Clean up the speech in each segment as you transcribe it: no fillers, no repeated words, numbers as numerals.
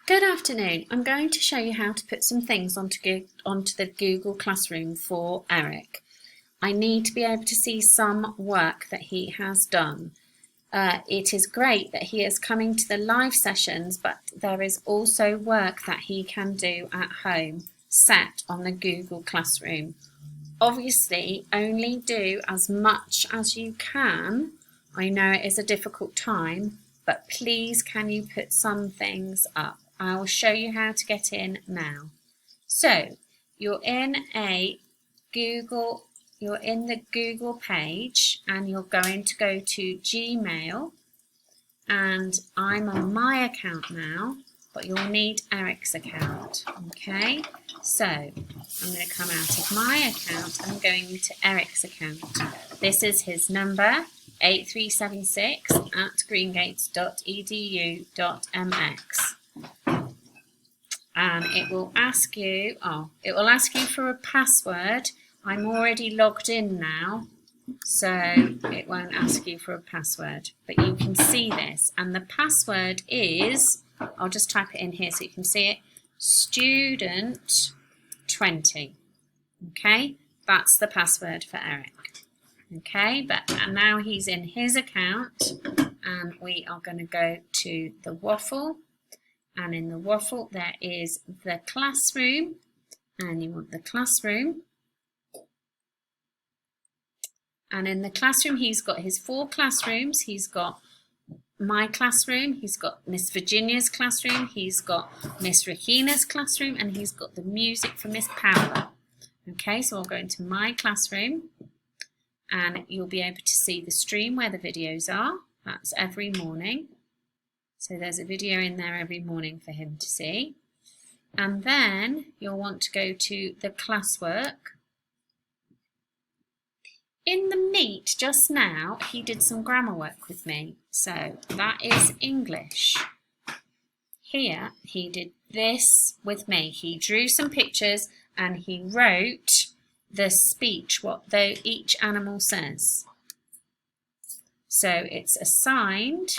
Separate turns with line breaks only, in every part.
Good afternoon. I'm going to show you how to put some things onto the Google Classroom for Eric. I need to be able to see some work that he has done. It is great that he is coming to the live sessions, but there is also work that he can do at home set on the Google Classroom. Obviously, only do as much as you can. I know it is a difficult time, but please can you put some things up? I will show you how to get in now. So you're in the Google page and you're going to go to Gmail, and I'm on my account now, but you'll need Eric's account. Okay, so I'm going to come out of my account and I'm going into Eric's account. This is his number, 8376@greengates.edu.mx. And it will ask you, for a password. I'm already logged in now, so it won't ask you for a password, but you can see this, and the password is, I'll just type it in here so you can see it, student20. Okay, that's the password for Eric. Okay, and now he's in his account, and we are going to go to the Waffle. And in the Waffle, there is the Classroom, and you want the Classroom. And in the Classroom, he's got his 4 classrooms. He's got my classroom, he's got Miss Virginia's classroom, he's got Miss Regina's classroom, and he's got the music for Miss Paola. Okay, so I'll go into my classroom, and you'll be able to see the stream where the videos are. That's every morning. So there's a video in there every morning for him to see. And then you'll want to go to the classwork. In the Meet just now, he did some grammar work with me. So that is English. Here, he did this with me. He drew some pictures and he wrote the speech, what each animal says. So it's assigned.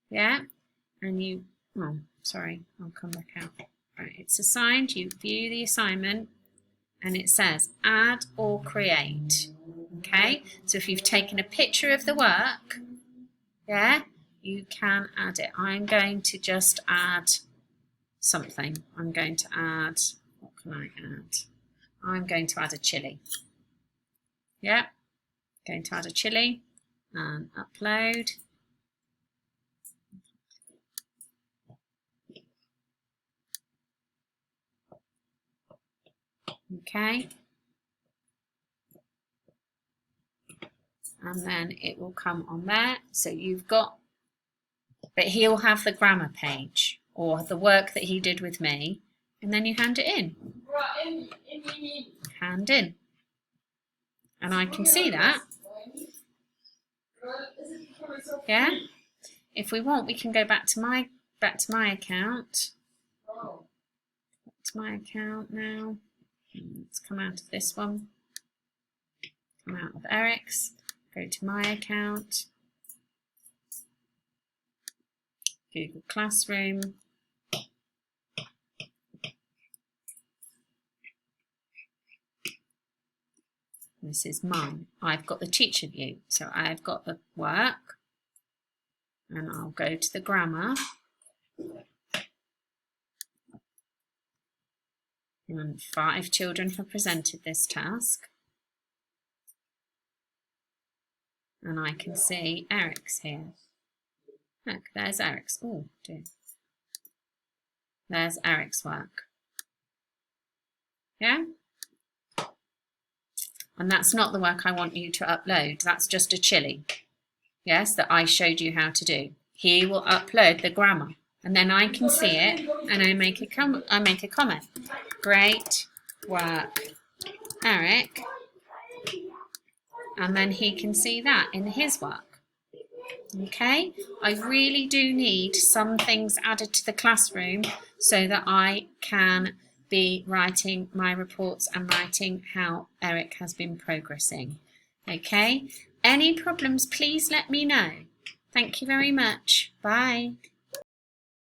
Yeah, and I'll come back out. Right, it's assigned, you view the assignment, and it says add or create. Okay, so if you've taken a picture of the work, yeah, you can add it. I'm going to just add something. I'm going to add, what can I add? I'm going to add a chili. Yeah, going to add a chili and upload. Okay, and then it will come on there. So you've got, but he'll have the grammar page or the work that he did with me, and then you hand it in. Hand in, and I can see that. Yeah. If we want, we can go back to my account. Back to my account now. Let's come out of this one, come out of Eric's, go to my account, Google Classroom, this is mine. I've got the teacher view, so I've got the work, and I'll go to the grammar. And 5 children have presented this task. And I can see Eric's here. Look, there's Eric's. Oh, dear. There's Eric's work. Yeah? And that's not the work I want you to upload. That's just a chili. Yes, that I showed you how to do. He will upload the grammar. And then I can see it, and I make a comment. Great work, Eric. And then he can see that in his work. Okay, I really do need some things added to the classroom so that I can be writing my reports and writing how Eric has been progressing. Okay, any problems, please let me know. Thank you very much. Bye.